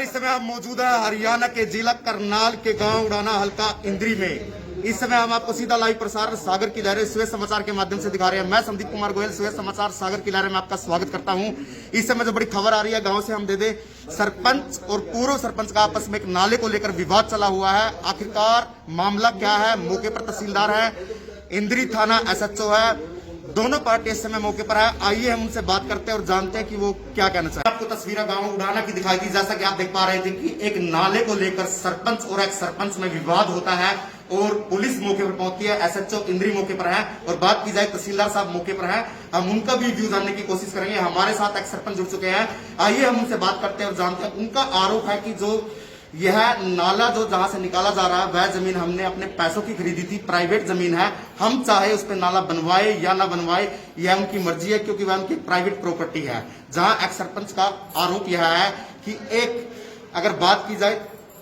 Sir इस समय आप मौजूद है हरियाणा के जिला करनाल के गांव उड़ाना हल्का इंद्री में। इस समय हम आपको सीधा लाइव प्रसारण सागर की लहरें सुबह समाचार के माध्यम से दिखा रहे हैं। मैं संदीप कुमार गोयल सुबह समाचार सागर की लहरें में आपका स्वागत करता हूं। इस समय जो बड़ी खबर आ रही है गांव से हम दे दे, सरपंच और पूर्व सरपंच का आपस में एक नाले को लेकर विवाद चला हुआ है। आखिरकार मामला क्या है? मौके पर तहसीलदार है, इंद्री थाना SHO है, दोनों पार्टी इस समय मौके पर है। आइए हम उनसे बात करते हैं और जानते हैं कि वो क्या कहना चाहते हैं। आपको तस्वीरें गांव उड़ाना की दिखाई दी, जैसा कि आप देख पा रहे थे कि एक नाले को लेकर सरपंच और एक सरपंच में विवाद होता है और पुलिस मौके पर पहुंचती है। SHO इंद्री मौके पर है और बात की जाए तहसीलदार साहब मौके पर है। हम उनका भी व्यू जानने की कोशिश करेंगे। हमारे साथ एक सरपंच जुड़ चुके हैं, आइए हम उनसे बात करते हैं और जानते हैं। उनका आरोप है कि जो यह नाला जो जहां से निकाला जा रहा है वह जमीन हमने अपने पैसों की खरीदी थी, प्राइवेट जमीन है। हम चाहे उस पर नाला बनवाए या ना बनवाए यह उनकी मर्जी है, क्योंकि वह उनकी प्राइवेट प्रॉपर्टी है। जहां एक सरपंच का आरोप यह है कि एक अगर बात की जाए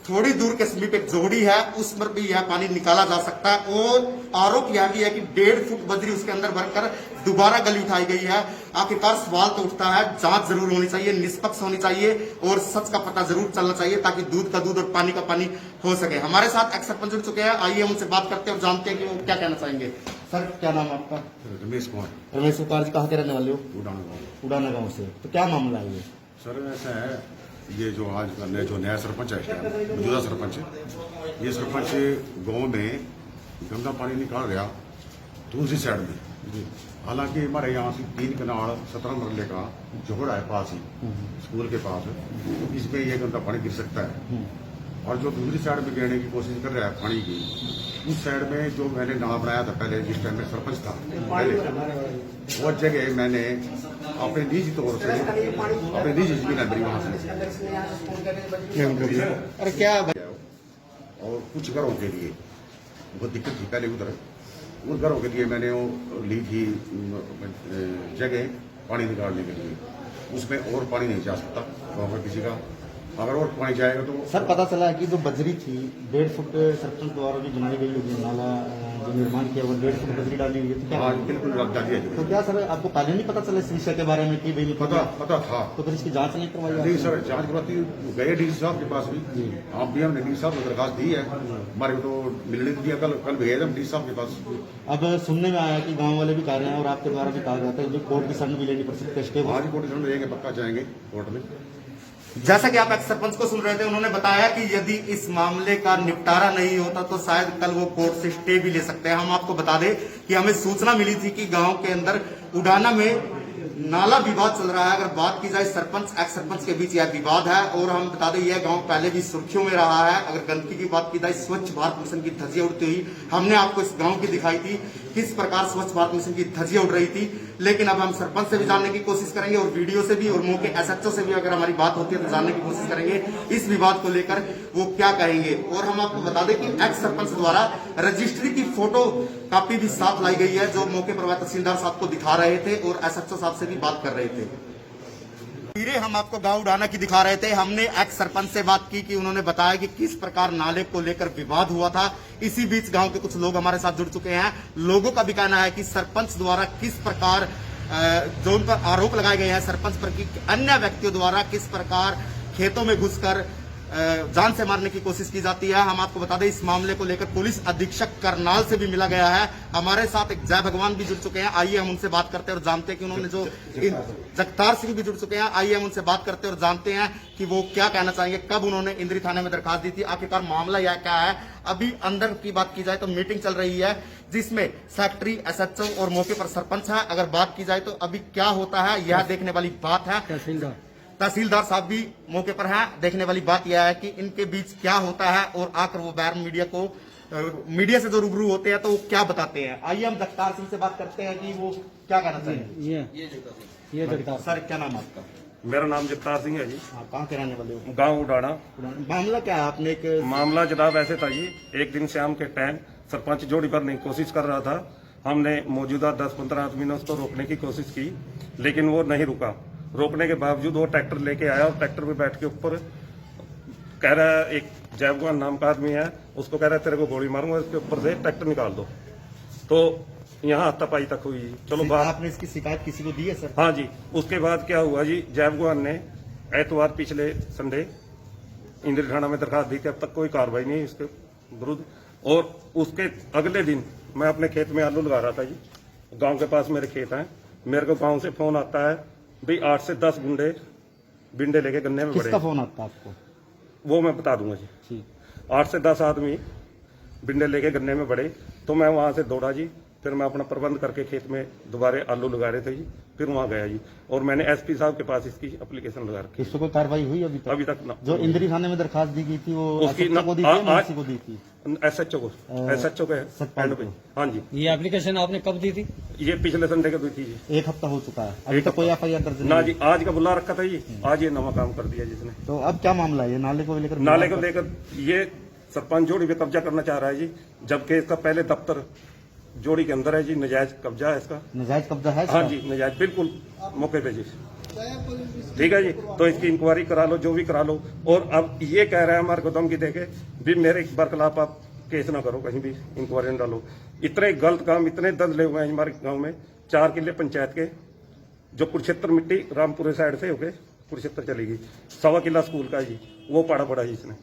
थोड़ी दूर के समीप एक जोड़ी है, उस पर भी यह पानी निकाला जा सकता है। और आरोप यह भी है कि 1.5 फुट बजरी उसके अंदर भरकर दोबारा गली उठाई गई है। आखिरकार सवाल तो उठता है, जांच जरूर होनी चाहिए, निष्पक्ष होनी चाहिए और सच का पता जरूर चलना चाहिए ताकि दूध का दूध और पानी का पानी हो सके। हमारे साथ एक सरपंच जुड़ चुके हैं, आइए हम उनसे बात करते हैं और जानते हैं कि वो क्या कहना चाहेंगे। सर क्या नाम है आपका? रमेश कुमार। रमेश कुमार जी, कहाँ के रहने वाले हो? उड़ाना गाँव से। तो क्या मामला है ये? सर ऐसा है, ये जो आज जो नया सरपंच है, मौजूदा सरपंच है, ये सरपंच गांव में गंदा पानी निकाल रहा दूसरी साइड में। हालांकि हमारे यहाँ से 3 कनाल 17 मरले का झोड़ा है पास ही, स्कूल के पास, तो इसमें ये गंदा पानी गिर सकता है। और जो दूसरी साइड में गिरने की कोशिश कर रहा है पानी की, उस साइड में जो मैंने नाला बनाया था पहले, जिस टाइम में सरपंच था पहले, वो जगह मैंने अपने निजी तौर से अपने निजी जमीन है मेरी वहां से, अरे क्या और कुछ घरों के लिए बहुत दिक्कत थी पहले उधर, उन घरों के लिए मैंने वो ली थी जगह पानी निकालने के लिए। उसमें और पानी नहीं जा सकता गाँव का किसी का, अगर और पानी जाएगा तो। सर पता चला है कि जो बजरी थी 1.5 फुट सरपंच द्वारा भी बनाई गई होगी, नाला जो निर्माण किया वो 1.5 फुट बजरी डाली हुई है, तो क्या? हाँ बिल्कुल डाली है। तो क्या सर आपको पहले नहीं पता चला इस विषय के बारे में कि भाई पता था, तो फिर इसकी जांच नहीं करवाई? नहीं सर, जांच करवाती गए डीसी साहब के पास भी, आप भी हमने डीसी साहब को दरखास्त दी है, हमारे को तो मिलने दिया, कल भेजा हम डीसी साहब के पास। अब सुनने में आया कि गाँव वाले भी कह रहे हैं और आपके द्वारा भी कहा जाता है जो कोर्ट की शरण भी लेनी पड़ सकती है। आज कोर्ट की शरण लेंगे, पक्का जाएंगे कोर्ट में। जैसा कि आप एक सरपंच को सुन रहे थे, उन्होंने बताया कि यदि इस मामले का निपटारा नहीं होता तो शायद कल वो कोर्ट से स्टे भी ले सकते हैं। हम आपको बता दें कि हमें सूचना मिली थी कि गांव के अंदर उड़ाना में नाला विवाद चल रहा है। अगर बात की जाए सरपंच एक्स सरपंच के बीच यह विवाद है और हम बता दें यह गांव पहले भी सुर्खियों में रहा है। अगर गंदगी की बात की जाए, स्वच्छ भारत मिशन की धज्जियां उड़ती हुई हमने आपको इस गांव की दिखाई थी, किस प्रकार स्वच्छ भारत मिशन की धज्जियां उड़ रही थी। लेकिन अब हम सरपंच से भी जानने की कोशिश करेंगे और वीडियो से भी और मौके SHO से भी अगर हमारी बात होती है तो जानने की कोशिश करेंगे इस विवाद को लेकर वो क्या कहेंगे। और हम आपको बता दें कि एक्स सरपंच द्वारा रजिस्ट्री की फोटो कॉपी भी साथ लाई गई है, जो मौके पर तहसीलदार साहब को दिखा रहे थे और SHO साहब से भी बात कर रहे थे। हम आपको गांव उड़ाना की दिखा रहे थे। हमने एक्स सरपंच से बात की कि उन्होंने बताया कि किस प्रकार नाले को लेकर विवाद हुआ था। इसी बीच गांव के कुछ लोग हमारे साथ जुड़ चुके हैं। लोगों का भी कहना है कि सरपंच द्वारा किस प्रकार जो उन पर आरोप लगाए गए हैं सरपंच पर कि अन्य व्यक्तियों द्वारा किस प्रकार खेतों में घुसकर जान से मारने की कोशिश की जाती है। हम आपको बता दें इस मामले को लेकर पुलिस अधीक्षक करनाल से भी मिला गया है। हमारे साथ एक जय भगवान भी जुड़ चुके हैं, आइए हम उनसे बात करते हैं और जानते हैं कि उन्होंने जो जगतार सिंह भी जुड़ चुके हैं, आइए हम उनसे बात करते हैं और जानते हैं कि वो क्या कहना चाहेंगे, कब उन्होंने इंद्री थाने में दरखास्त दी थी, आखिरकार मामला यह क्या है। अभी अंदर की बात की जाए तो मीटिंग चल रही है जिसमें सेक्रेटरी SHO और मौके पर सरपंच है। अगर बात की जाए तो अभी क्या होता है यह देखने वाली बात है। तहसीलदार साहब भी मौके पर हैं। देखने वाली बात यह है कि इनके बीच क्या होता है और आकर वो बैर मीडिया से जो रूबरू होते हैं तो वो क्या बताते हैं। आइए हम जगतार सिंह से बात करते हैं कि वो क्या कहना चाहिए। ये जगतार सर, क्या नाम आपका? मेरा नाम जगतार सिंह है जी। कहाँ के रहने वाले हो? गांव उड़ाना। मामला क्या है? आपने एक मामला जनाब ऐसे था जी, एक दिन शाम के टाइम सरपंच जोड़ी भरने की कोशिश कर रहा था। हमने मौजूदा 10-15 आदमी ने उसको रोकने की कोशिश की, लेकिन वो नहीं रुका। रोकने के बावजूद वो ट्रैक्टर लेके आया और ट्रैक्टर पे बैठ के ऊपर कह रहा है, एक जयभगवान नाम का आदमी है, उसको कह रहा है तेरे को गोली मारूंगा, इसके ऊपर से ट्रैक्टर निकाल दो। तो यहाँ हाथापाई तक हुई। चलो बात, आपने इसकी शिकायत किसी को दी है सर? हाँ जी। उसके बाद क्या हुआ जी, जय भगवान ने एतवार पिछले संडे इंद्री थाना में दरखास्त दी थी, अब तक कोई कार्रवाई नहीं इसके विरुद्ध। और उसके अगले दिन मैं अपने खेत में आलू लगा रहा था जी, गांव के पास मेरे खेत हैं, मेरे को गांव से फोन आता है भाई 8 से 10 बिंडे लेके गन्ने में किसका बड़े। फोन आता है आपको? वो मैं बता दूंगा जी। ठीक। 8 से 10 आदमी बिंडे लेके गन्ने में बड़े, तो मैं वहां से दौड़ा जी, फिर मैं अपना प्रबंध करके खेत में दोबारा आलू लगा रहे थे जी, फिर वहां गया जी, और मैंने एसपी साहब के पास इसकी एप्लीकेशन लगा रखी। इस पर कोई कार्रवाई हुई अभी तक? अभी तक ना। जो इंद्री थाने में दरखास्त दी गई थी वो उसकी SHO को दी थी या NC को दी थी? एसएचओ को, एसएचओ के सतपाल हैंड पे। हाँ जी, ये एप्लीकेशन आपने कब दी थी? ये पिछले संडे को दी थी जी। 1 हफ्ता हो चुका है, अभी एक तक कोई FIR दर्ज नहीं ना हुई। जी, आज का बुला रखा था जी, आज ये नवा काम कर दिया जिसने। तो अब क्या मामला है? ये नाले को लेकर नाले को लेकर ये सरपंच जोड़ी पे कब्जा करना चाह रहा है जी, जबकि इसका पहले दफ्तर जोड़ी के अंदर है जी, नजायज कब्जा है इसका। नजायज कब्जा है इसका? हाँ जी, नजायज बिल्कुल मौके पे जी। ठीक है जी, तो इसकी इंक्वायरी करा लो, जो भी करा लो। और अब ये कह रहा है हमारे को धमकी देके भी मेरे बरखिलाफ आप केस ना करो, कहीं भी इंक्वायरी न डालो। इतने गलत काम, इतने दंधले हुए हैं हमारे गांव में। 4 किले पंचायत के, जो कुरुक्षेत्र मिट्टी रामपुरे साइड से होके कुरुक्षेत्र चलेगी, 1.25 किला स्कूल का जी, वो पाड़ा पड़ा जी इसने।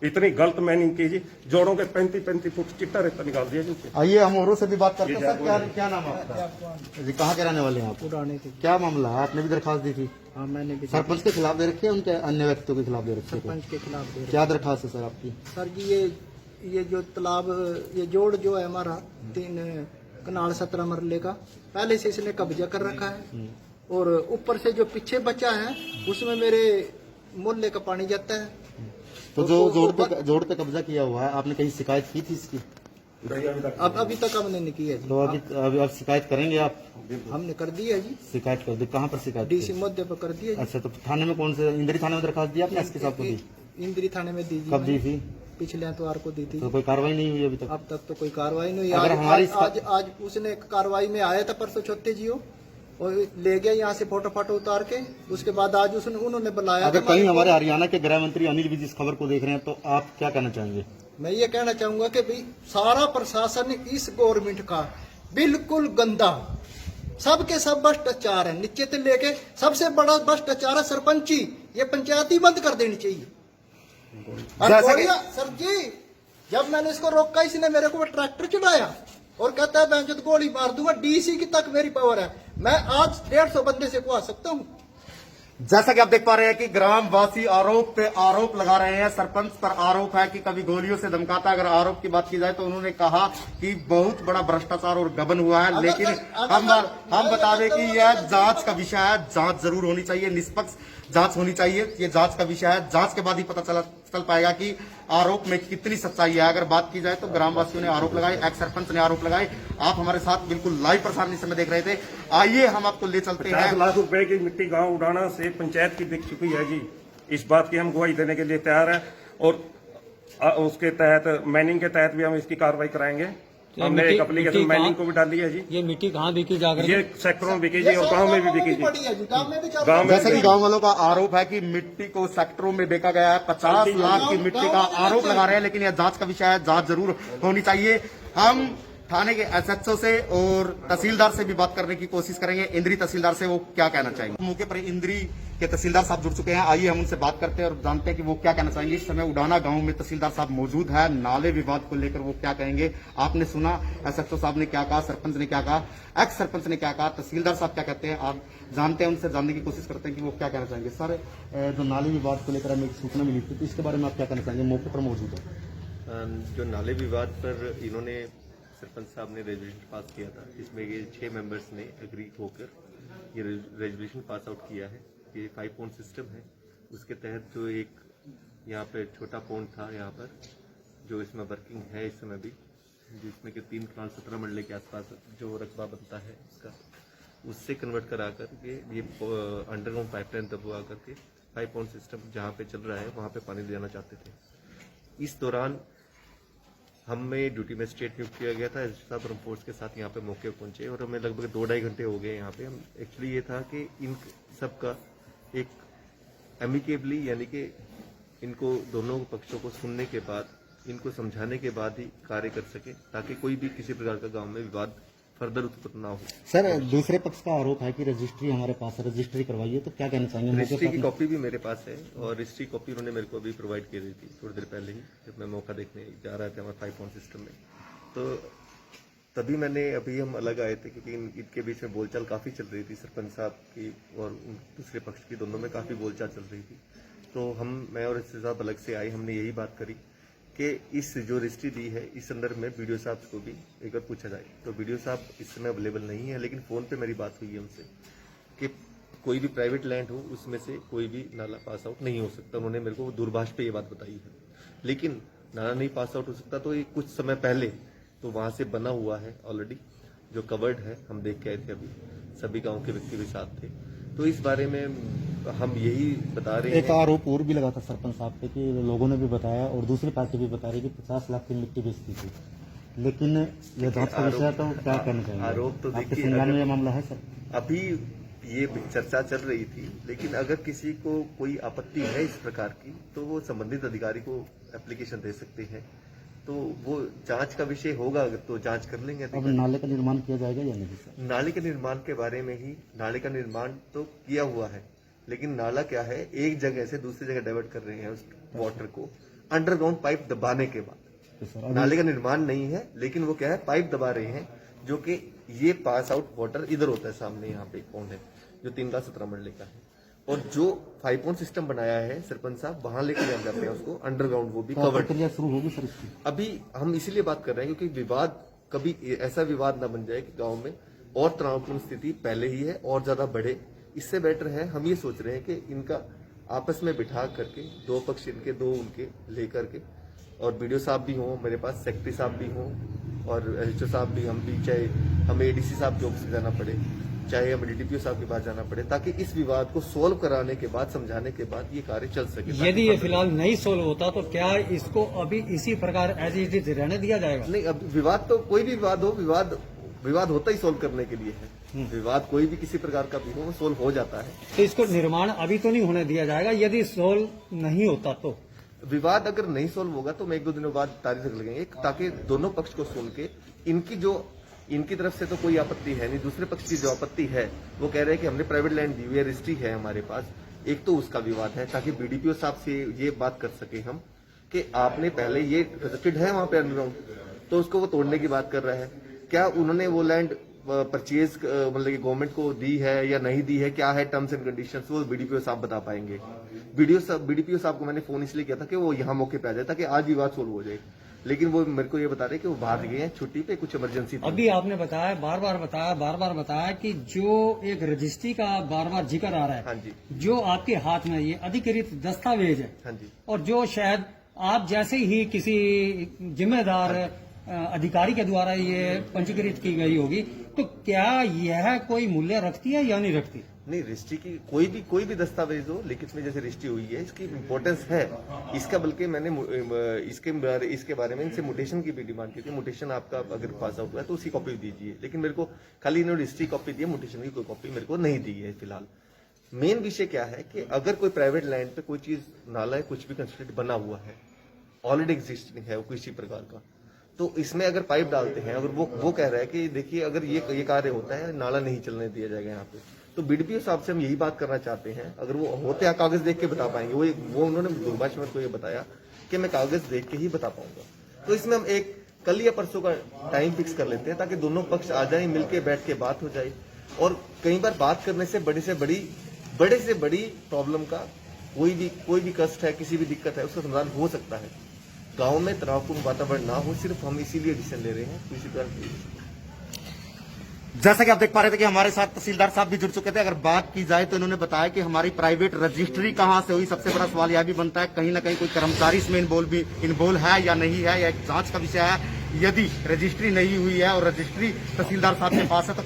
इतनी गलत मैनिंग की जी, जोड़ों के 35-35 फुट चिट्टा रेता निकाल दिया जी। आइए हम औरों से भी बात करते हैं। सर क्या नाम है आपका जी? कहाँ के रहने वाले हैं आप? पुराने के। क्या मामला है? आपने भी दरखास्त दी थी? हाँ, मैंने भी सरपंच के खिलाफ दे रखी है, उनके अन्य व्यक्तियों के खिलाफ दे रखी है? सरपंच के खिलाफ दे रहे। क्या दरखास्त है सर आपकी? सर जी ये जो तालाब, ये जोड़ जो है हमारा 3 कनाल 17 मरले का, पहले से इसने कब्जा कर रखा है, और ऊपर से जो पीछे बचा है उसमें मेरे मोहल्ले का पानी जाता है। तो जो जोड़ पे कब्जा किया हुआ है, आपने कहीं शिकायत की थी इसकी? अब अभी तक हमने नहीं की है जी। तो अभी आप शिकायत करेंगे? आप हमने कर दी है जी, शिकायत कर दी? कहाँ पर शिकायत डीसी की? मुद्दे पर कर दी है जी। अच्छा, तो थाने में कौन से? इंद्री थाने में दरखास्त दी आपने? एसपी साहब को दी? इंद्री थाने में दी जी। कब दी थी? पिछले एतवार को दी थी। तो कोई कार्रवाई नहीं हुई अभी तक? अब तक तो कोई कार्रवाई नहीं हुई। अगर हमारी आज उसने कार्रवाई में आया था परसों चौथे जी, और ले गया यहाँ से फोटो उतार के। उसके बाद आज उन्होंने बुलाया। अगर कहीं हमारे हरियाणा के गृह मंत्री अनिल विज इस खबर को देख रहे हैं तो आप क्या कहना चाहेंगे? मैं ये कहना चाहूंगा कि भाई सारा प्रशासन इस गवर्नमेंट का बिल्कुल गंदा, सबके सब भ्रष्टाचार है, नीचे से लेके सबसे बड़ा भ्रष्टाचार है सरपंची। ये पंचायती बंद कर देनी चाहिए। सर जी, जब मैंने इसको रोका, इसने मेरे को ट्रैक्टर चढ़ाया और कहता है मैं गोली मार दूंगा। डीसी की तक मेरी पावर है, मैं आज 150 बंदे से कुआ सकता हूँ। जैसा कि आप देख पा रहे हैं कि ग्रामवासी आरोप पे आरोप लगा रहे हैं। सरपंच पर आरोप है कि कभी गोलियों से धमकाता। अगर आरोप की बात की जाए तो उन्होंने कहा कि बहुत बड़ा भ्रष्टाचार और गबन हुआ है, लेकिन हम बता दें कि यह जांच का विषय है। जांच जरूर होनी चाहिए, निष्पक्ष जांच होनी चाहिए। ये जांच का विषय है, जांच के बाद ही पता चल पाएगा कि आरोप में कितनी सच्चाई है। अगर बात की जाए तो ग्रामवासियों ने आरोप लगाए, एक्स सरपंच ने आरोप लगाए। आप हमारे साथ बिल्कुल लाइव प्रसारण इस समय देख रहे थे। आइए हम आपको ले चलते 50 हैं। लाख रुपए की मिट्टी गांव उड़ाना से पंचायत की बिक चुकी है जी। इस बात की हम गवाही देने के लिए तैयार हैं, और उसके तहत मैनिंग के तहत भी हम इसकी कार्रवाई कराएंगे। हमने एक एप्लीकेशन मैनिंग को भी डाली है जी। ये मिट्टी कहाँ बिकी जाकर? ये सेक्टरों में बिकी जी, और गांव में भी बिकी जी। गांव में जैसे कि गांव वालों का आरोप है कि मिट्टी को सेक्टरों में बेचा गया है। 50 लाख की मिट्टी का आरोप लगा रहे हैं, लेकिन यह जांच का विषय है, जांच जरूर होनी चाहिए। हम थाने के SHO से और तहसीलदार से भी बात करने की कोशिश करेंगे। इंद्री तहसीलदार से वो क्या कहना चाहेंगे। मौके पर इंद्री के तहसीलदार साहब जुड़ चुके हैं। आइए हम उनसे बात करते हैं और जानते हैं कि वो क्या कहना चाहेंगे। इस समय उडाना गांव में तहसीलदार साहब मौजूद है। नाले विवाद को लेकर वो क्या कहेंगे। आपने सुना SHO साहब ने क्या कहा, सरपंच ने क्या कहा, एक्स सरपंच ने क्या कहा, तहसीलदार साहब क्या कहते हैं, आप जानते हैं, उनसे जानने की कोशिश करते हैं कि वो क्या कहना चाहेंगे। सर, जो नाले विवाद को लेकर हमें एक सूचना मिली थी, तो इसके बारे में आप क्या कहना चाहेंगे? मौके पर मौजूद है। जो नाले विवाद पर इन्होंने सरपंच साहब ने रेजोल्यूशन पास किया था, जिसमें ये 6 मेंबर्स ने एग्री होकर ये रेजोल्यूशन पास आउट किया है। ये 5 पॉइंट सिस्टम है। उसके तहत जो एक यहाँ पे छोटा पॉइंट था, यहाँ पर जो इसमें वर्किंग है इस समय भी, जिसमें कि 3 कनाल 17 मरले के आसपास जो रकबा बनता है इसका, उससे कन्वर्ट करा कर ये अंडरग्राउंड पाइपलाइन दबवा करके 5 पॉइंट सिस्टम जहाँ पे चल रहा है वहाँ पे पानी ले जाना चाहते थे। इस दौरान हमें ड्यूटी मजिस्ट्रेट नियुक्त किया गया था। साहब और फोर्स के साथ यहाँ पे मौके पर पहुंचे, और हमें लगभग 2-2.5 घंटे हो गए यहाँ पे। हम एक्चुअली ये था कि इन सबका एक एमिकेबली, यानी कि इनको दोनों पक्षों को सुनने के बाद, इनको समझाने के बाद ही कार्य कर सके, ताकि कोई भी किसी प्रकार का गांव में विवाद फर्दर उत्पन्न ना हो। सर दूसरे पक्ष का आरोप है कि रजिस्ट्री हमारे पास है, रजिस्ट्री करवाइए, तो क्या कहना चाहेंगे? रजिस्ट्री की कॉपी भी मेरे पास है और रजिस्ट्री कॉपी उन्होंने मेरे को अभी प्रोवाइड की दी थी थोड़ी देर पहले ही, जब मैं मौका देखने जा रहा था हमारे 5 पॉइंट सिस्टम में। तो तभी मैंने, अभी हम अलग आए थे क्योंकि इनके बीच में बोलचाल काफ़ी चल रही थी, सरपंच साहब की और दूसरे पक्ष की, दोनों में काफ़ी बोलचाल चल रही थी। तो मैं और एसपी साहब अलग से आए, हमने यही बात करी कि इस जो रजिस्ट्री दी है इस संदर्भ में बीडीओ साहब को भी एक बार पूछा जाए। तो बीडीओ साहब इस समय अवेलेबल नहीं है, लेकिन फ़ोन पे मेरी बात हुई है उनसे कि कोई भी प्राइवेट लैंड हो उसमें से कोई भी नाला पास आउट नहीं हो सकता। उन्होंने मेरे को दूरभाष पे ये बात बताई है, लेकिन नाला नहीं पास आउट हो सकता तो ये कुछ समय पहले तो वहाँ से बना हुआ है ऑलरेडी, जो कवर्ड है, हम देख के आए थे अभी, सभी गाँव के व्यक्ति भी साथ थे। तो इस बारे में हम यही बता रहे हैं। एक आरोप और भी लगा था सरपंच साहब पे कि लोगों ने भी बताया और दूसरी पार्टी भी बता रही कि 50 लाख की मिट्टी बेचती थी, लेकिन ये जांच का विषय है, तो क्या कहना चाहेंगे? आरोप तो आपके देखिए, संज्ञान में ये मामला है सर? अभी ये चर्चा चल रही थी, लेकिन अगर किसी को कोई आपत्ति है इस प्रकार की तो वो संबंधित अधिकारी को एप्लीकेशन दे सकते हैं। तो वो जांच का विषय होगा, अगर तो जांच कर लेंगे। अब नाले का निर्माण किया जाएगा या नहीं सर? नाले के निर्माण के बारे में ही, नाले का निर्माण तो किया हुआ है, लेकिन नाला क्या है, एक जगह से दूसरी जगह डाइवर्ट कर रहे हैं उस वाटर को अंडरग्राउंड पाइप दबाने के बाद। नाले का निर्माण नहीं है, लेकिन वो क्या है, पाइप दबा रहे हैं, जो कि ये पास आउट वाटर इधर होता है, सामने यहाँ पे एक पॉइंट है जो 3/17 मरले का है, और जो 5 पॉइंट सिस्टम बनाया है सरपंच साहब, वहां लेके जाते हैं उसको अंडरग्राउंड, वो भी कवर्ड। प्रक्रिया शुरू होगी सर इसकी? अभी हम इसीलिए बात कर रहे हैं क्योंकि विवाद, कभी ऐसा विवाद ना बन जाए कि गांव में और तनावपूर्ण स्थिति पहले ही है और ज्यादा बढ़े। इससे बेटर है, हम ये सोच रहे हैं कि इनका आपस में बिठा करके, दो पक्ष इनके, दो उनके लेकर के, और बीडीओ साहब भी हों मेरे पास, सेक्रेटरी साहब भी हों और एसडीओ साहब भी, हम भी, चाहे हमें एडीसी साहब के ऑफिस से जाना पड़े, चाहे हमें डीटीपीओ साहब के पास जाना पड़े, ताकि इस विवाद को सोल्व कराने के बाद, समझाने के बाद ये कार्य चल सके। यदि ये फिलहाल नहीं सोल्व होता तो क्या इसको अभी इसी प्रकार एज इट इज रहने दिया जाएगा? नहीं, अब विवाद तो कोई भी विवाद हो, विवाद होता ही सोल्व करने के लिए है। विवाद कोई भी किसी प्रकार का भी हो, वो सोल्व हो जाता है। तो इसको निर्माण अभी तो नहीं होने दिया जाएगा, यदि सोल्व नहीं होता तो? विवाद अगर नहीं सोल्व होगा तो मैं 1-2 दिनों बाद तारीख लगेंगे, ताकि दोनों पक्ष को सुन के, इनकी तरफ से तो कोई आपत्ति है नहीं, दूसरे पक्ष की जो आपत्ति है वो कह रहे हैं कि हमने प्राइवेट लैंड दी हुई है, रजिस्ट्री है हमारे पास, एक तो उसका विवाद है, ताकि बीडीपीओ साहब से ये बात कर सके हम कि आपने पहले ये रजिस्टर्ड है वहां पे अंडरग्राउंड, तो उसको वो तोड़ने की बात कर रहा है। क्या उन्होंने वो लैंड परचेज मतलब कि गवर्नमेंट को दी है या नहीं दी है, क्या है टर्म्स एंड कंडीशंस, वो बीडीपीओ साहब बता पाएंगे। बीडीपीओ साहब को मैंने फोन इसलिए किया था कि वो यहाँ मौके पे आ जाए ताकि आज विवाद सोल्व हो जाए, लेकिन वो मेरे को ये बता रहे कि वो बाहर गए हैं छुट्टी पे, कुछ इमरजेंसी। अभी आपने बताया, बार बार बताया कि जो एक रजिस्ट्री का बार बार जिक्र आ रहा है, हाँ जी, जो आपके हाथ में ये अधिकृत दस्तावेज है, हाँ जी, और जो शायद आप जैसे ही किसी जिम्मेदार अधिकारी के द्वारा ये पंजीकृत की गई होगी, तो क्या यह कोई मूल्य रखती है या नहीं रखती? नहीं, रजिस्ट्री की कोई भी दस्तावेज हो, लिखित में जैसे रजिस्ट्री हुई है, इसकी इम्पोर्टेंस है इसका, बल्कि मैंने इसके बारे में इनसे म्यूटेशन की भी डिमांड की थी। म्यूटेशन आपका अगर पास आउट हुआ है तो उसी कॉपी दीजिए, लेकिन मेरे को खाली इन्होंने रजिस्ट्री कॉपी दी है, म्यूटेशन की कोई कॉपी मेरे को नहीं दी है फिलहाल। मेन विषय क्या है कि अगर कोई प्राइवेट लैंड पे कोई चीज, नाला है, कुछ भी कंस्ट्रक्ट बना हुआ है, ऑलरेडी एग्जिस्टिंग है वो किसी प्रकार का, तो इसमें अगर पाइप डालते हैं, अगर वो कह रहा है कि देखिए अगर ये कार्य होता है, नाला नहीं चलने दिया जाएगा यहाँ पे, तो बीडीपीओ साहब से हम यही बात करना चाहते हैं। अगर वो होते हैं कागज देख के बता पाएंगे, वो उन्होंने दूरभाष में को ये बताया कि मैं कागज देख के ही बता पाऊंगा। तो इसमें हम एक कल या परसों का टाइम फिक्स कर लेते हैं ताकि दोनों पक्ष आ जाए, मिलके बैठ के बात हो जाए। और कई बार बात करने से बड़े से बड़ी प्रॉब्लम का कोई भी कष्ट है, किसी भी दिक्कत है, उसका समाधान हो सकता है। गांव में तनावपूर्ण वातावरण ना हो, सिर्फ हम इसीलिए डिसीजन ले रहे हैं, किसी तरह। जैसा कि आप देख पा रहे थे कि हमारे साथ तहसीलदार साहब भी जुड़ चुके थे। अगर बात की जाए तो इन्होंने बताया कि हमारी प्राइवेट रजिस्ट्री कहां से हुई। सबसे बड़ा सवाल यह भी बनता है कहीं ना कहीं कोई कर्मचारी इसमें इन्वॉल्व है या नहीं है, या एक जांच का विषय है। यदि रजिस्ट्री नहीं हुई है और रजिस्ट्री तहसीलदार साहब के पास है तो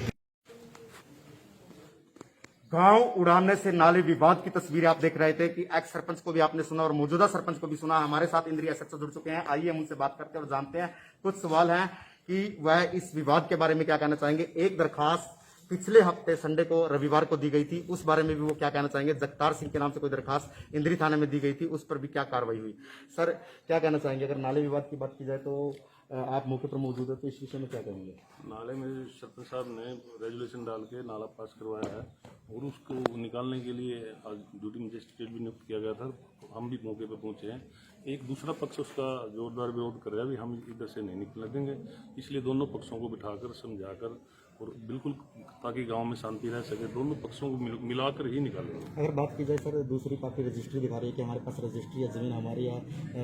गांव उड़ाने से नाले विवाद की तस्वीरें आप देख रहे थे कि एक्स सरपंच को भी आपने सुना और मौजूदा सरपंच को भी सुना। हमारे साथ इंद्रिय एसएचओ जुड़ चुके हैं, आइए हम उनसे बात करते हैं और जानते हैं। कुछ सवाल हैं कि वह इस विवाद के बारे में क्या कहना चाहेंगे। एक दरखास्त पिछले हफ्ते संडे को रविवार को दी गई थी, उस बारे में भी वो क्या कहना चाहेंगे। जगतार सिंह के नाम से कोई दरखास्त इंद्री थाने में दी गई थी, उस पर भी क्या कार्रवाई हुई। सर क्या कहना चाहेंगे, अगर नाले विवाद की बात की जाए तो आप मौके पर मौजूद है, तो इस विषय में क्या कहेंगे। नाले में सरपंच साहब ने रेजुलेशन डाल के नाला पास करवाया है और उसको निकालने के लिए आज ड्यूटी मजिस्ट्रेट भी नियुक्त किया गया था। हम भी मौके पर पहुंचे हैं। एक दूसरा पक्ष उसका जोरदार विरोध कर रहा है, भी हम इधर से नहीं निकलने देंगे, इसलिए दोनों पक्षों को बिठाकर समझाकर और बिल्कुल ताकि गांव में शांति रह सके, दोनों पक्षों को मिलाकर ही निकालेंगे। अगर बात की जाए सर, दूसरी पार्टी रजिस्ट्री दिखा रही है कि हमारे पास रजिस्ट्री है, जमीन हमारी या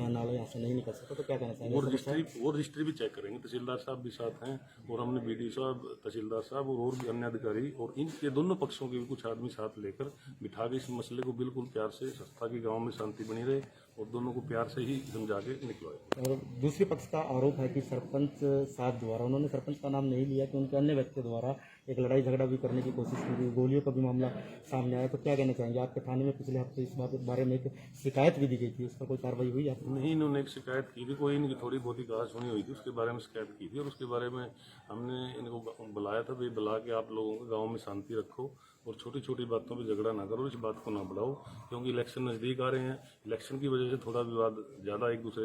नाला यहाँ से नहीं निकल सकता, तो क्या कहना चाहेंगे। वो रजिस्ट्री भी चेक करेंगे। तहसीलदार साहब भी साथ हैं और हमने बीडीओ साहब, तहसीलदार साहब और भी अन्य अधिकारी और इनके दोनों पक्षों के भी कुछ आदमी साथ लेकर बिठा के इस मसले को बिल्कुल प्यार से, ताकि गाँव में शांति बनी रहे और दोनों को प्यार से ही समझा के निकलवाए। और दूसरे पक्ष का आरोप है कि सरपंच साहब द्वारा, उन्होंने सरपंच का नाम नहीं लिया, कि उनके अन्य व्यक्तियों द्वारा एक लड़ाई झगड़ा भी करने की कोशिश की गई, गोलियों का भी मामला सामने आया, तो क्या कहना चाहेंगे। आपके थाने में पिछले हफ्ते इस बारे में एक शिकायत भी दी गई थी, उस पर कोई कार्रवाई हुई आपको। नहीं, इन्होंने एक शिकायत की थी, कोई इनकी थोड़ी बहुत ही कहा सुनी हुई थी, उसके बारे में शिकायत की थी और उसके बारे में हमने इनको बुलाया था, भाई बुला के आप लोगों को गाँव में शांति रखो और छोटी छोटी बातों पे झगड़ा ना करो, इस बात को ना बढ़ाओ, क्योंकि इलेक्शन नज़दीक आ रहे हैं। इलेक्शन की वजह से थोड़ा विवाद ज़्यादा एक दूसरे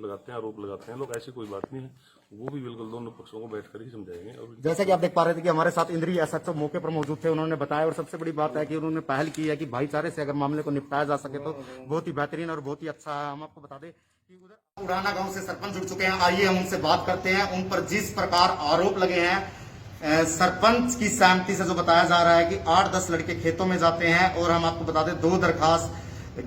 लगाते हैं, आरोप लगाते हैं लोग, ऐसी कोई बात नहीं है। वो भी बिल्कुल दोनों पक्षों को बैठकर ही समझाएंगे। और जैसा कि आप देख पा रहे थे कि हमारे साथ इंद्री एसएचओ मौके पर मौजूद थे, उन्होंने बताया, और सबसे बड़ी बात है कि उन्होंने पहल की है कि भाईचारे से अगर मामले को निपटाया जा सके तो बहुत ही बेहतरीन और बहुत ही अच्छा है। हम आपको बता दें कि उधर उड़ाना गांव से सरपंच जुड़ चुके हैं, आइए हम उनसे बात करते हैं। उन पर जिस प्रकार आरोप लगे हैं, सरपंच की सहमति से जो बताया जा रहा है कि 8-10 लड़के खेतों में जाते हैं, और हम आपको बता दें 2 दरखास्त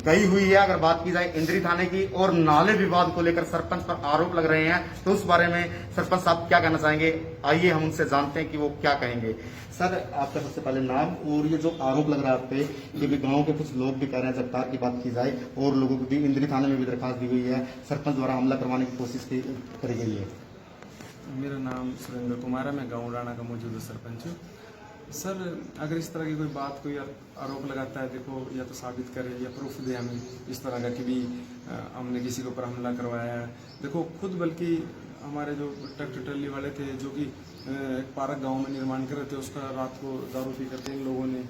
गई हुई है। अगर बात की जाए इंद्री थाने की, और नाले विवाद को लेकर सरपंच पर आरोप लग रहे हैं, तो उस बारे में सरपंच साहब क्या कहना चाहेंगे, आइए हम उनसे जानते हैं कि वो क्या कहेंगे। सर आपका सबसे पहले नाम, और ये जो आरोप लग रहा है आप पे, ये भी गांव के कुछ लोग भी कह रहे हैं, जगतार की बात की जाए और लोगों को भी इंद्री थाने में भी दरखास्त दी गई है, सरपंच द्वारा हमला करवाने की कोशिश करी गई है। मेरा नाम सुरेंद्र कुमार है, मैं गाँव राणा का मौजूदा सरपंच हूँ। सर अगर इस तरह की कोई बात कोई आरोप लगाता है, देखो या तो साबित करे या प्रूफ दे हमें इस तरह का कि भी हमने किसी के ऊपर हमला करवाया है। देखो खुद बल्कि हमारे जो ट्रैक्टर ट्रॉली वाले थे जो कि एक पार्क गांव में निर्माण कर रहे थे, उसका रात को दारू पी करके इन लोगों ने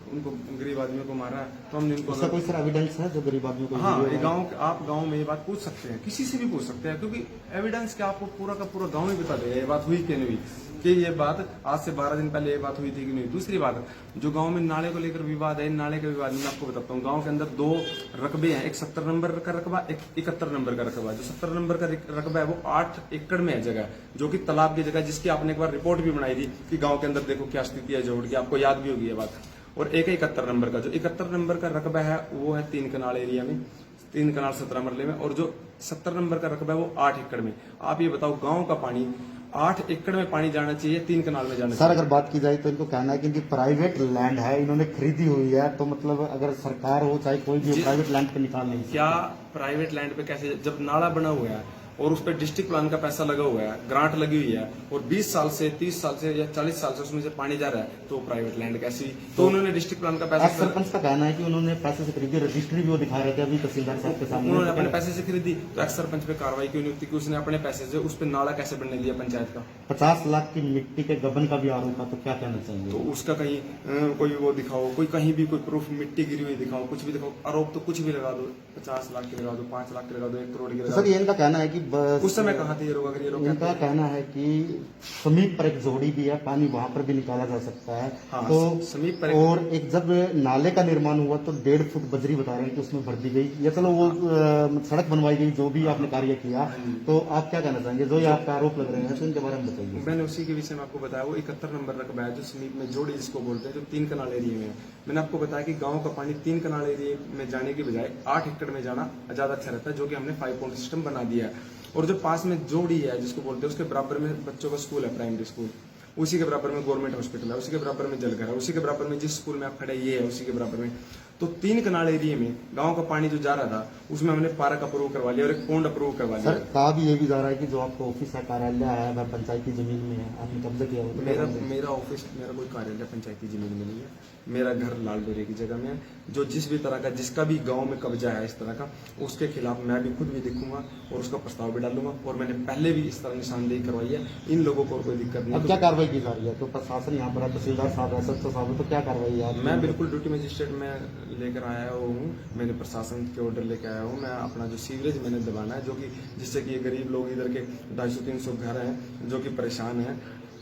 उनको गरीब आदमियों को मारा, तो हमने उनको कोई सर एविडेंस है जो गरीब आदमियों को। हाँ, ये आप गांव में ये बात पूछ सकते हैं, किसी से भी पूछ सकते हैं, क्योंकि एविडेंस क्या आपको पूरा का पूरा गांव ही बता देगा ये बात हुई कि नहीं हुई, कि ये बात आज से 12 दिन पहले ये बात हुई थी कि नहीं। दूसरी बात, जो गांव में नाले को लेकर विवाद है, नाले का विवाद मैं आपको बताता हूँ। गांव के अंदर 2 रकबे हैं, एक 70 नंबर का रकबा, एक 71 नंबर का रकबा। जो 70 नंबर का रकबा है वो 8 एकड़ में है जगह, जो कि तालाब की जगह, जिसकी आपने एक बार रिपोर्ट भी बनाई थी कि गाँव के अंदर देखो क्या स्थिति है जोड़ की, आपको याद भी होगी ये बात। और एक 71 नंबर का, जो 71 नंबर का रकबा है वो है 3 कनाल एरिया में, 3 कनाल 17 मरले में, और जो 70 नंबर का रकबा है वो 8 एकड़ में। आप ये बताओ, गांव का पानी 8 एकड़ में पानी जाना चाहिए, 3 कनाल में जाना चाहिए। सर अगर बात की जाए तो इनको कहना है कि इनकी प्राइवेट लैंड है, इन्होंने खरीदी हुई है, तो मतलब अगर सरकार हो चाहे कोई भी प्राइवेट लैंड पे निकाल नहीं। क्या प्राइवेट लैंड पे कैसे, जब नाला बना हुआ है और उस पर डिस्ट्रिक्ट प्लान का पैसा लगा हुआ है, ग्रांट लगी हुई है, और 20 साल से 30 साल से या 40 साल से उसमें से पानी जा रहा है, तो प्राइवेट लैंड कैसी। तो उन्होंने डिस्ट्रिक्ट प्लान का पैसा, सरपंच का कहना है कि उन्होंने पैसे से खरीदी, रजिस्ट्री भी वो दिखा रहे थे अभी तहसीलदार साहब के सामने, उन्होंने अपने पैसे से खरीदी, तो एक्स सरपंच पे कार्रवाई क्यों नहीं होती कि उसने अपने पैसे से उस पर नाला कैसे बनने दिया पंचायत का। 50 लाख की मिट्टी के गबन का भी आरोप है, तो क्या कहना चाहेंगे। तो उसका कहीं कोई वो दिखाओ, कोई कहीं भी कोई प्रूफ मिट्टी गिरी हुई दिखाओ, कुछ भी दिखाओ, आरोप तो कुछ भी लगा दो, 50 लाख की लगा दो, 5 लाख की लगा दो, 1 करोड़ की लगा दो। सर ये इनका कहना है कि उस समय कहाँ थे ये लोग, अगर ये लोग इनका कहना है कि समीप पर एक जोड़ी भी है, पानी वहां पर भी निकाला जा सकता है। हाँ, तो समीप पर और एक जब नाले का निर्माण हुआ तो 1.5 फुट बजरी बता रहे हैं कि उसमें भर दी गई, या चलो वो सड़क बनवाई गई, जो भी आपने कार्य किया, तो आप क्या कहना चाहेंगे, जो ये आपका आरोप लग रहे हैं, तो इनके बारे में बताइए। मैंने उसी के विषय में आपको बताया, वो 71 नंबर रकबा है जो समीप में जोड़ी जिसको बोलते हैं, जो 3 कनाल एरिया में है। मैंने आपको बताया कि गांव का पानी 3 कनाल एरिया में जाने के बजाय 8 एकड़ में जाना ज्यादा अच्छा रहता है, जो कि हमने 5 पॉइंट सिस्टम बना दिया है। और जो पास में जोड़ी है जिसको बोलते हैं, उसके बराबर में बच्चों का स्कूल है, प्राइमरी स्कूल, उसी के बराबर में गवर्नमेंट हॉस्पिटल है, उसी के बराबर में जलघर है, उसी के बराबर में जिस स्कूल में आप खड़े ये है, उसी के बराबर में। तो 3 कनाल एरिया में गांव का पानी जो जा रहा था उसमें हमने पार्क अप्रूव करवा लिया और एक पोंड अप्रूव करवा लिया। सर कहा भी ये भी जा रहा है कि जो आपका ऑफिस है, कार्यालय है, वह पंचायती जमीन में है, आपने कब्जा किया हुआ है। मेरा ऑफिस, मेरा कोई कार्यालय पंचायती जमीन में नहीं है, मेरा घर लाल डोरे की जगह में है। जो जिस भी तरह का, जिसका भी गांव में कब्जा है इस तरह का, उसके खिलाफ मैं भी खुद भी देखूंगा और उसका प्रस्ताव भी डालूंगा। और मैंने पहले भी इस तरह निशानदेही करवाई है, इन लोगों को कोई दिक्कत नहीं। अब क्या कार्रवाई की जा रही है? तो प्रशासन यहाँ पर है, तहसीलदार साहब है, SHO साहब है, तो क्या कार्रवाई है? मैं बिल्कुल ड्यूटी मजिस्ट्रेट में लेकर आया हूँ, मैंने प्रशासन के ऑर्डर लेकर आया हूँ। मैं अपना जो सीवरेज मैंने दबाना है, जो कि जिससे कि ये गरीब लोग इधर के 250-300 घर हैं जो कि परेशान हैं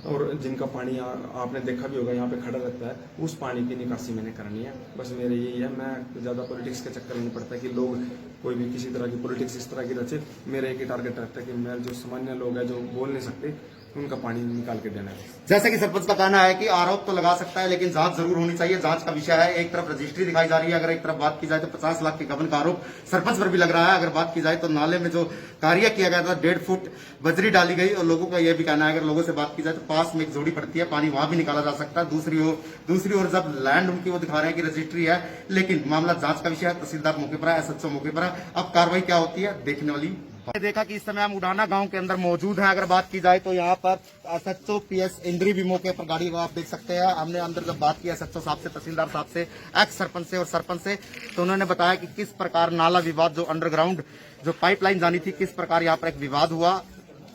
और जिनका पानी आपने देखा भी होगा यहाँ पे खड़ा रहता है, उस पानी की निकासी मैंने करनी है। बस मेरे यही है, मैं ज़्यादा पॉलिटिक्स के चक्कर में नहीं पड़ता कि लोग कोई भी किसी तरह की पॉलिटिक्स इस तरह की रचे। मेरा एक ही टारगेट रहता है कि मैं जो सामान्य लोग हैं जो बोल नहीं सकते, उनका पानी निकाल के देना है। जैसे कि सरपंच का कहना है कि आरोप तो लगा सकता है लेकिन जांच जरूर होनी चाहिए, जांच का विषय है। एक तरफ रजिस्ट्री दिखाई जा रही है, अगर एक तरफ बात की जाए तो 50 लाख के गबन का आरोप सरपंच पर भी लग रहा है। अगर बात की जाए तो नाले में जो कार्य किया गया था, 1.5 फुट बजरी डाली गई और लोगों का यह भी कहना है, अगर लोगों से बात की जाए तो पास में एक जोड़ी पड़ती है, पानी वहां भी निकाला जा सकता है। दूसरी ओर जब लैंड उनकी वो दिखा रहे हैं कि रजिस्ट्री है, लेकिन मामला जांच का विषय है। तहसीलदार मौके पर है, SHO मौके पर है। अब कार्रवाई क्या होती है देखने वाली। देखा कि इस समय हम उड़ाना गांव के अंदर मौजूद हैं। अगर बात की जाए तो यहाँ पर SHO PS इंद्री भी मौके पर गाड़ी को आप देख सकते हैं। हमने अंदर जब बात की SHO साहब से, तहसीलदार साहब से, एक्स सरपंच से और सरपंच से, तो उन्होंने बताया कि किस प्रकार नाला विवाद, जो अंडरग्राउंड जो पाइपलाइन जानी थी, किस प्रकार यहाँ पर एक विवाद हुआ।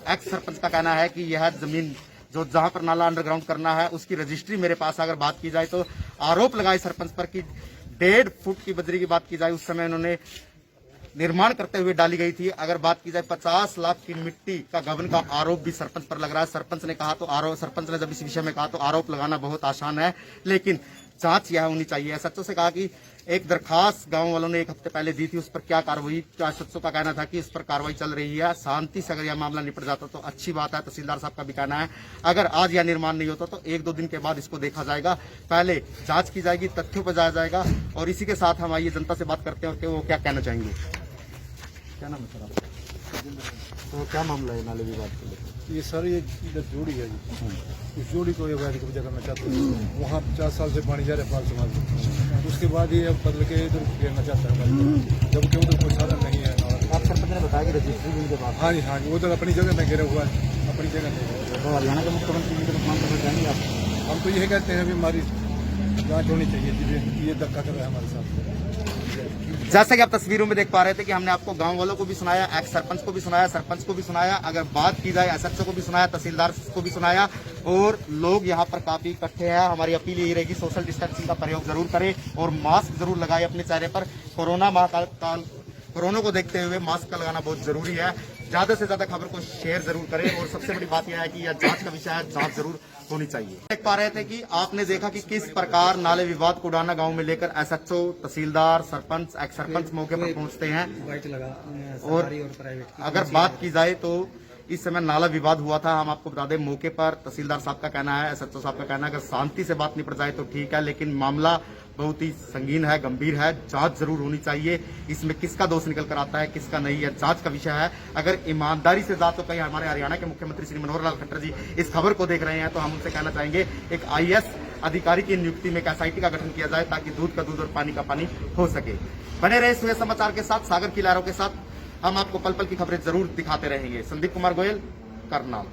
एक्स सरपंच का कहना है कि यह जमीन जो जहां पर नाला अंडरग्राउंड करना है उसकी रजिस्ट्री मेरे पास। अगर बात की जाए तो आरोप लगाए सरपंच पर कि 1.5 फुट की बजरी की बात की जाए, उस समय उन्होंने निर्माण करते हुए डाली गई थी। अगर बात की जाए 50 लाख की मिट्टी का गबन का आरोप भी सरपंच पर लग रहा है। सरपंच ने जब इस विषय में कहा तो आरोप लगाना बहुत आसान है, लेकिन जांच यह होनी चाहिए। SHO से कहा कि एक दरखास्त गांव वालों ने 1 हफ्ते पहले दी थी, उस पर क्या कार्रवाई, SHO का कहना था कि उस पर कार्रवाई चल रही है। शांति से अगर यह मामला निपट जाता तो अच्छी बात है। तहसीलदार साहब का भी कहना है अगर आज यह निर्माण नहीं होता तो 1-2 दिन के बाद इसको देखा जाएगा। पहले जांच की जाएगी, तथ्यों पर जाया जाएगा। और इसी के साथ हम आइए जनता से बात करते हैं कि वो क्या कहना चाहेंगे। क्या नाम है सर आपका? तो क्या मामला है नाले विवाद को लेकर? ये सर ये इधर जोड़ी है जी, उस जोड़ी को ये वैध कब्जा करना चाहते हैं। वहाँ 50 साल से पानी जा रहा है पाल समाज, उसके बाद ये अब बदल के इधर घेरना चाहता है हमारी, जबकि उधर कोई साधन नहीं है। आप सरपंच ने बताया कि रजिस्ट्री भी उनके पास। हाँ जी, उधर अपनी जगह में घेरा हुआ है, अपनी जगह नहीं। तो हरियाणा के मुख्यमंत्री जी को मांग करना चाहेंगे आप? हम तो यही कहते हैं भी हमारी जाँच होनी चाहिए जी, ये धक्का कर रहा है हमारे साथ। जैसा कि आप तस्वीरों में देख पा रहे थे कि हमने आपको गांव वालों को भी सुनाया, एक्स सरपंच को भी सुनाया, सरपंच को भी सुनाया। अगर बात की जाए SHO को भी सुनाया, तहसीलदार को भी सुनाया, और लोग यहां पर काफी इकट्ठे हैं। हमारी अपील यही रहेगी, सोशल डिस्टेंसिंग का प्रयोग जरूर करें और मास्क जरूर लगाए अपने चेहरे पर। कोरोना को देखते हुए मास्क का लगाना बहुत जरूरी है। ज्यादा से ज्यादा खबर को शेयर जरूर करें और सबसे बड़ी बात यह है कि यह जांच का विषय है, जांच जरूर होनी चाहिए। देख पा रहे थे कि आपने देखा कि किस प्रकार नाले विवाद को उड़ाना गांव में लेकर SHO, तहसीलदार, सरपंच, एक्स सरपंच मौके पर पहुंचते हैं। और अगर बात की जाए तो इस समय नाला विवाद हुआ था, हम आपको बता दें मौके पर तहसीलदार साहब का कहना है, SHO साहब का कहना है अगर शांति से बात निपट जाए तो ठीक है, लेकिन मामला बहुत ही संगीन है, गंभीर है, जांच जरूर होनी चाहिए। इसमें किसका दोष निकल कर आता है, किसका नहीं है, जांच का विषय है। अगर ईमानदारी से जात तो कहीं हमारे हरियाणा के मुख्यमंत्री श्री मनोहर लाल खट्टर जी इस खबर को देख रहे हैं तो हम उनसे कहना चाहेंगे एक IAS अधिकारी की नियुक्ति में एक SIT का गठन किया जाए ताकि दूध का दूध और पानी का पानी हो सके। बने रहे सुबह समाचार के साथ, सागर की लहरों के साथ। हम आपको पल पल की खबरें जरूर दिखाते रहेंगे। संदीप कुमार गोयल, करनाल।